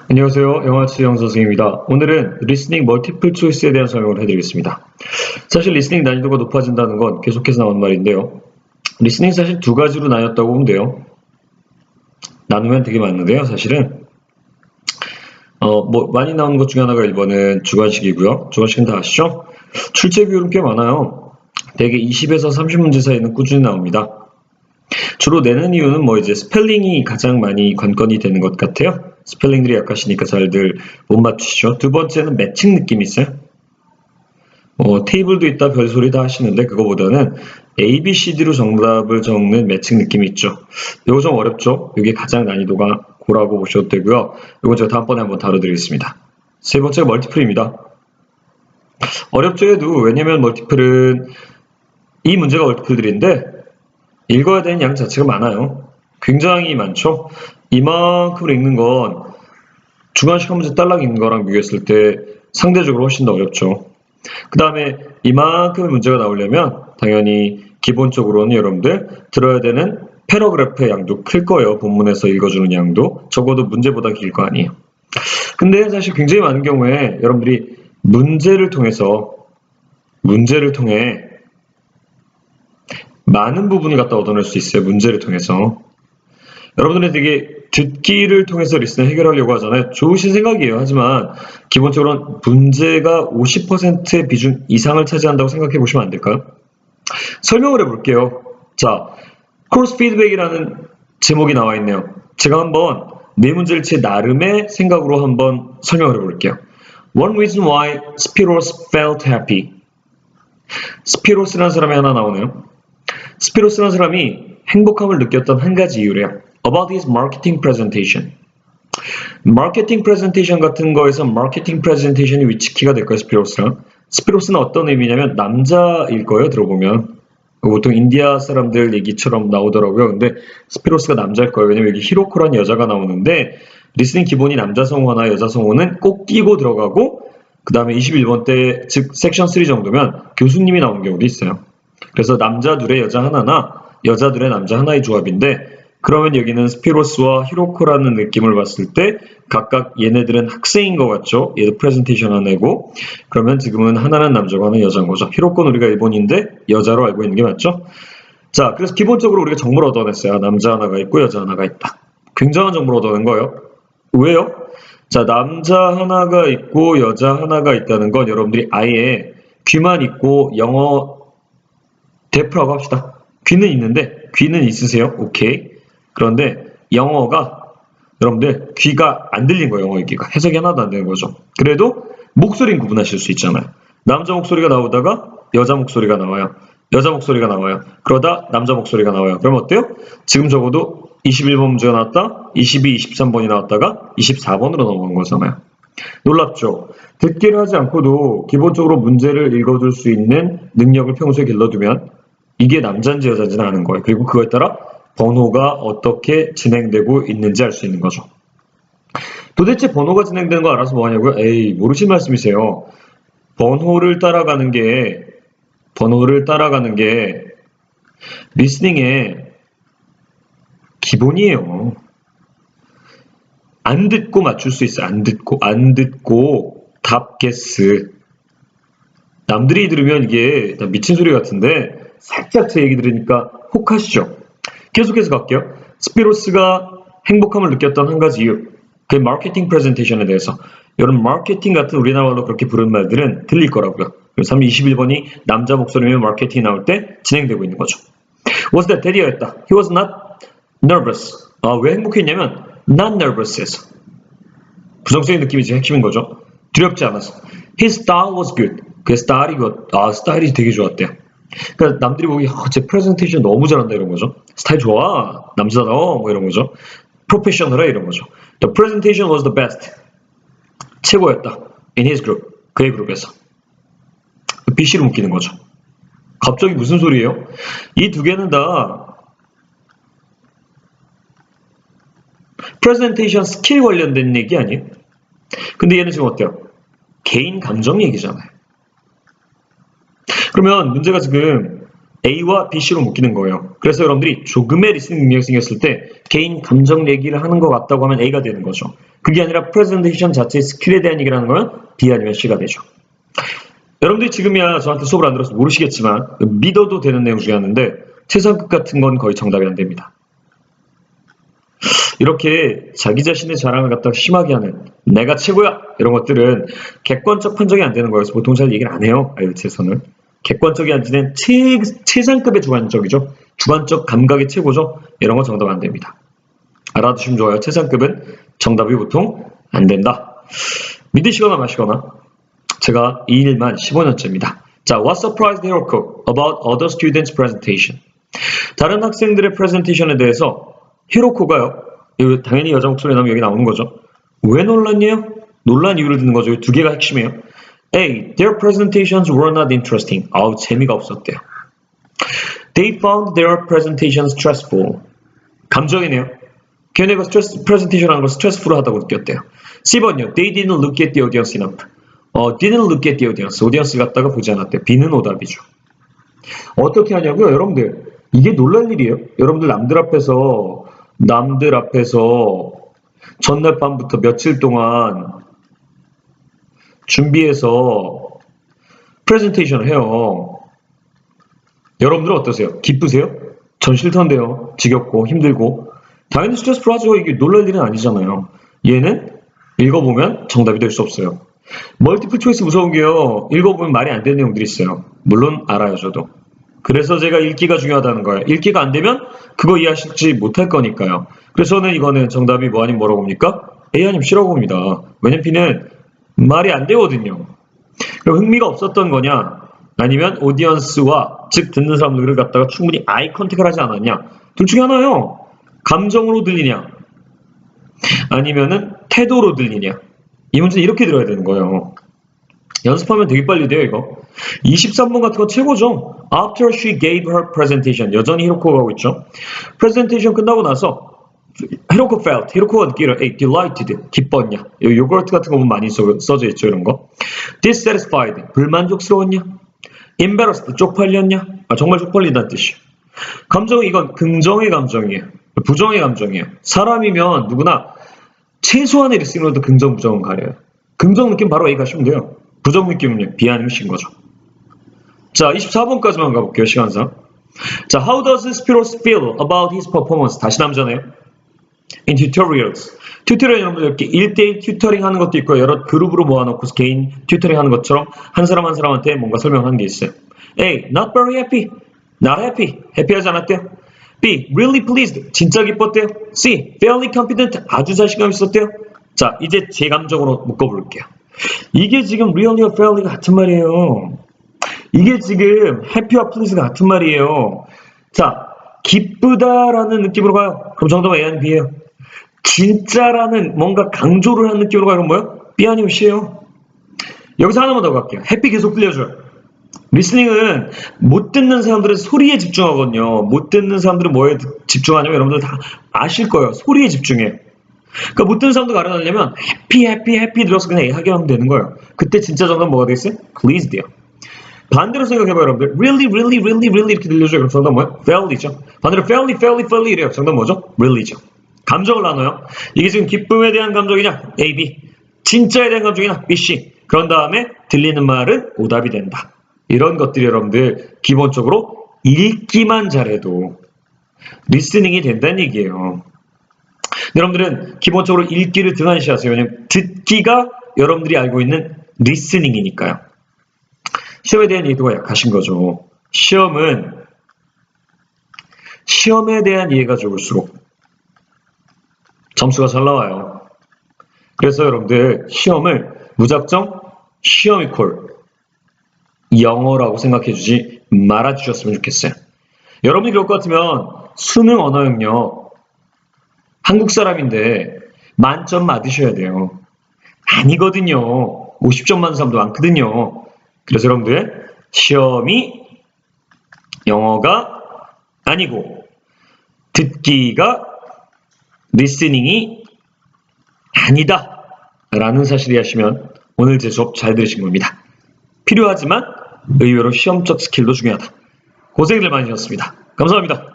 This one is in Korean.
안녕하세요. 영화치 영선생입니다. 오늘은 리스닝 멀티플 초이스에 대한 설명을 해드리겠습니다. 사실 리스닝 난이도가 높아진다는 건 계속해서 나온 말인데요. 리스닝 사실 두 가지로 나뉘었다고 보면 돼요. 나누면 되게 많은데요, 사실은. 많이 나오는 것 중에 하나가 1번은 주관식이고요. 주관식은 다 아시죠? 출제 비율은 꽤 많아요. 대개 20에서 30문제 사이는 꾸준히 나옵니다. 주로 내는 이유는 이제 스펠링이 가장 많이 관건이 되는 것 같아요. 스펠링들이 약하시니까 잘들 못 맞추시죠. 두 번째는 매칭 느낌이 있어요. 테이블도 있다 별소리 다 하시는데 그거보다는 A, B, C, D로 정답을 적는 매칭 느낌이 있죠. 이거 좀 어렵죠? 이게 가장 난이도가 고라고 보셔도 되고요. 이건 제가 다음번에 한번 다뤄드리겠습니다. 세 번째가 멀티플입니다. 어렵죠 해도 왜냐면 멀티플은 이 문제가 멀티플들인데 읽어야 되는 양 자체가 많아요. 굉장히 많죠. 이만큼을 읽는 건 주관식 한 문제 딸랑 읽는 거랑 비교했을 때 상대적으로 훨씬 더 어렵죠. 그 다음에 이만큼의 문제가 나오려면 당연히 기본적으로는 여러분들 들어야 되는 패러그래프의 양도 클 거예요. 본문에서 읽어주는 양도. 적어도 문제보다 길 거 아니에요. 근데 사실 굉장히 많은 경우에 여러분들이 문제를 통해 많은 부분을 갖다 얻어낼 수 있어요. 문제를 통해서. 여러분들은 되게 듣기를 통해서 리스닝 해결하려고 하잖아요. 좋으신 생각이에요. 하지만 기본적으로 문제가 50%의 비중 이상을 차지한다고 생각해 보시면 안 될까요? 설명을 해볼게요. 자, 크로스 피드백이라는 제목이 나와 있네요. 제가 한번 네 문제를 제 나름의 생각으로 한번 설명을 해볼게요. One reason why Spiros felt happy. 스피로스라는 사람이 하나 나오네요. 스피로스라는 사람이 행복함을 느꼈던 한 가지 이유래요. About his marketing presentation. 마케팅 프레젠테이션 같은 거에서 마케팅 프레젠테이션이 위치키가 될 거예요, 스피로스랑. 스피로스는 어떤 의미냐면 남자일 거예요, 들어보면. 보통 인디아 사람들 얘기처럼 나오더라고요. 근데 스피로스가 남자일 거예요. 왜냐면 여기 히로코라는 여자가 나오는데 리스닝 기본이 남자 성우나 여자 성우는 꼭 끼고 들어가고 그 다음에 21번 때, 즉 섹션 3 정도면 교수님이 나오는 경우도 있어요. 그래서 남자 둘에 여자 하나나 여자 둘에 남자 하나의 조합인데 그러면 여기는 스피로스와 히로코라는 느낌을 봤을 때 각각 얘네들은 학생인 것 같죠? 얘도 프레젠테이션 하나 내고 그러면 지금은 하나는 남자고 하나는 여자인 거죠. 히로코는 우리가 일본인데 여자로 알고 있는 게 맞죠? 자, 그래서 기본적으로 우리가 정보를 얻어냈어요. 남자 하나가 있고 여자 하나가 있다. 굉장한 정보를 얻어낸 거예요. 왜요? 자, 남자 하나가 있고 여자 하나가 있다는 건 여러분들이 아예 귀만 있고 영어 대표라고 합시다. 귀는 있는데 귀는 있으세요? 오케이. 그런데 영어가 여러분들 귀가 안 들린 거예요. 영어 읽기가. 해석이 하나도 안 되는 거죠. 그래도 목소리는 구분하실 수 있잖아요. 남자 목소리가 나오다가 여자 목소리가 나와요. 여자 목소리가 나와요. 그러다 남자 목소리가 나와요. 그럼 어때요? 지금 적어도 21번 문제가 나왔다. 22, 23번이 나왔다가 24번으로 넘어간 거잖아요. 놀랍죠? 듣기를 하지 않고도 기본적으로 문제를 읽어줄 수 있는 능력을 평소에 길러두면 이게 남자인지 여자인지는 아는 거예요. 그리고 그거에 따라 번호가 어떻게 진행되고 있는지 알 수 있는 거죠. 도대체 번호가 진행되는 거 알아서 뭐 하냐고요? 에이, 모르신 말씀이세요. 번호를 따라가는 게 리스닝의 기본이에요. 안 듣고 맞출 수 있어요. 안 듣고 답 게스. 남들이 들으면 이게 미친 소리 같은데 살짝 제 얘기 들으니까 혹하시죠? 계속해서 갈게요. 스피로스가 행복함을 느꼈던 한 가지 이유. 그 마케팅 프레젠테이션에 대해서. 여러분 마케팅 같은 우리나라로 그렇게 부르는 말들은 들릴 거라고요. 그래서 21번이 남자 목소리면 마케팅이 나올 때 진행되고 있는 거죠. Was that daddy였다. He was not nervous. 왜 행복했냐면 not nervous에서. 부정적인 느낌이 지금 핵심인 거죠. 두렵지 않아서. His style was good. 그 스타일이 되게 좋았대요. 그러니까 남들이 보기 제 프레젠테이션 너무 잘한다 이런 거죠. 스타일 좋아. 남자다워. 뭐 이런 거죠. 프로페셔널해 이런 거죠. The presentation was the best. 최고였다. In his group. 그의 그룹에서. BC로 묶이는 거죠. 갑자기 무슨 소리예요? 이 두 개는 다 프레젠테이션 스킬 관련된 얘기 아니에요? 근데 얘는 지금 어때요? 개인 감정 얘기잖아요. 그러면 문제가 지금 A와 BC로 묶이는 거예요. 그래서 여러분들이 조금의 리스닝 능력이 생겼을 때 개인 감정 얘기를 하는 것 같다고 하면 A가 되는 거죠. 그게 아니라 프레젠테이션 자체의 스킬에 대한 얘기라는 거면 B 아니면 C가 되죠. 여러분들이 지금이야 저한테 수업을 안 들어서 모르시겠지만 믿어도 되는 내용 중에 하나인데 최상급 같은 건 거의 정답이 안 됩니다. 이렇게 자기 자신의 자랑을 갖다가 심하게 하는 내가 최고야 이런 것들은 객관적 판정이 안 되는 거여서 보통 잘 얘기를 안 해요. IELTS에서는 객관적이 아니라 최상급의 주관적이죠. 주관적 감각의 최고죠. 이런 건 정답 안 됩니다. 알아두시면 좋아요. 최상급은 정답이 보통 안 된다. 믿으시거나 마시거나 제가 이 일만 15년째입니다. 자, what surprised Hiroko about other students' presentation? 다른 학생들의 프레젠테이션에 대해서 히로코가요. 당연히 여자 목소리 나오면 여기 나오는 거죠. 왜 놀랐냐요? 놀란 이유를 듣는 거죠. 두 개가 핵심이에요. A. Their presentations were not interesting. 아우 재미가 없었대요. They found their presentations stressful. 감정이네요. 걔네가 프레젠테이션 하는 걸 스트레스풀하다고 느꼈대요. C번요. They didn't look at the audience enough. didn't look at the audience. 오디언스 갖다가 보지 않았대요. B는 오답이죠. 어떻게 하냐고요? 여러분들 이게 놀랄 일이에요. 여러분들 남들 앞에서 전날 밤부터 며칠 동안 준비해서 프레젠테이션을 해요. 여러분들은 어떠세요? 기쁘세요? 전 싫던데요. 지겹고 힘들고. 당연히 스트레스풀 하죠. 이게 놀랄 일은 아니잖아요. 얘는 읽어보면 정답이 될 수 없어요. 멀티플 초이스 무서운 게요. 읽어보면 말이 안 되는 내용들이 있어요. 물론 알아요, 저도. 그래서 제가 읽기가 중요하다는 거예요. 읽기가 안 되면 그거 이해하실지 못할 거니까요. 그래서 저는 이거는 정답이 뭐 아니면 뭐라고 봅니까? A 아니면 C라고 봅니다. 왜냐면 B는 말이 안 되거든요. 그럼 흥미가 없었던 거냐? 아니면 오디언스와 즉 듣는 사람들을 갖다가 충분히 아이 컨택을 하지 않았냐? 둘 중에 하나요. 감정으로 들리냐? 아니면은 태도로 들리냐? 이 문제는 이렇게 들어야 되는 거예요. 연습하면 되게 빨리 돼요, 이거. 23번 같은 거 최고죠. After she gave her presentation. 여전히 히로코가 하고 있죠. 프레젠테이션 끝나고 나서 히로코가 느끼려 delighted. 기뻤냐. 요거트 같은 거 보면 많이 써져 있죠, 이런 거. dissatisfied. 불만족스러웠냐. embarrassed. 쪽팔렸냐. 정말 쪽팔리다는 뜻이에요. 감정은 이건 긍정의 감정이에요. 부정의 감정이에요. 사람이면 누구나 최소한의 리스닝으로도 긍정, 부정은 가려요. 긍정 느낌 바로 A 가시면 돼요. 부정 느낌은요. B 아니면 C인 거죠. 자, 24번까지만 가볼게요. 시간상. 자, how does Spiros feel about his performance? 다시 남자네요. In tutorials. 튜토리얼 여러분들 이렇게 1대1 튜터링 하는 것도 있고 여러 그룹으로 모아놓고 개인 튜터링 하는 것처럼 한 사람 한 사람한테 뭔가 설명하는 게 있어요. A. Not very happy. Not happy. 해피하지 않았대요. B. Really pleased. 진짜 기뻤대요. C. Fairly confident. 아주 자신감 있었대요. 자, 이제 제 감정으로 묶어볼게요. 이게 지금 really와 fairly가 같은 말이에요. 이게 지금 happy와 please가 같은 말이에요. 자, 기쁘다라는 느낌으로 가요. 그럼 정답은 A 아니면 B예요. 진짜라는 뭔가 강조를 하는 느낌으로 가요. 그럼 뭐예요? B 아니면 C예요. 여기서 하나만 더 갈게요. happy 계속 들려줘요. 리스닝은 못 듣는 사람들은 소리에 집중하거든요. 못 듣는 사람들은 뭐에 집중하냐면 여러분들 다 아실 거예요. 소리에 집중해요. 그러니까 못 듣는 사람들 알아내려면 happy 들어서 그냥 하게 하면 되는 거예요. 그때 진짜 정답 뭐가 되겠어요? pleased요. 반대로 생각해봐요, 여러분들. really 이렇게 들려줘요. 그럼 정답 뭐예요? fairly죠. 반대로 fairly 이래요. 정답 뭐죠? really죠. 감정을 나눠요. 이게 지금 기쁨에 대한 감정이냐? A, B. 진짜에 대한 감정이냐? B, C. 그런 다음에 들리는 말은 오답이 된다. 이런 것들이 여러분들 기본적으로 읽기만 잘해도 리스닝이 된다는 얘기예요. 여러분들은 기본적으로 읽기를 등한시하세요. 왜냐면 듣기가 여러분들이 알고 있는 리스닝이니까요. 시험에 대한 이해도가 약하신 거죠. 시험에 대한 이해가 좋을수록 점수가 잘 나와요. 그래서 여러분들 시험을 무작정 시험이콜 영어라고 생각해주지 말아주셨으면 좋겠어요. 여러분이 그럴 것 같으면 수능 언어 영역 한국 사람인데 만점 맞으셔야 돼요. 아니거든요. 50점 맞는 사람도 많거든요. 그래서 여러분들 시험이 영어가 아니고 듣기가 리스닝이 아니다 라는 사실을 이해하시면 오늘 제 수업 잘 들으신 겁니다. 필요하지만 의외로 시험적 스킬도 중요하다. 고생들 많으셨습니다. 감사합니다.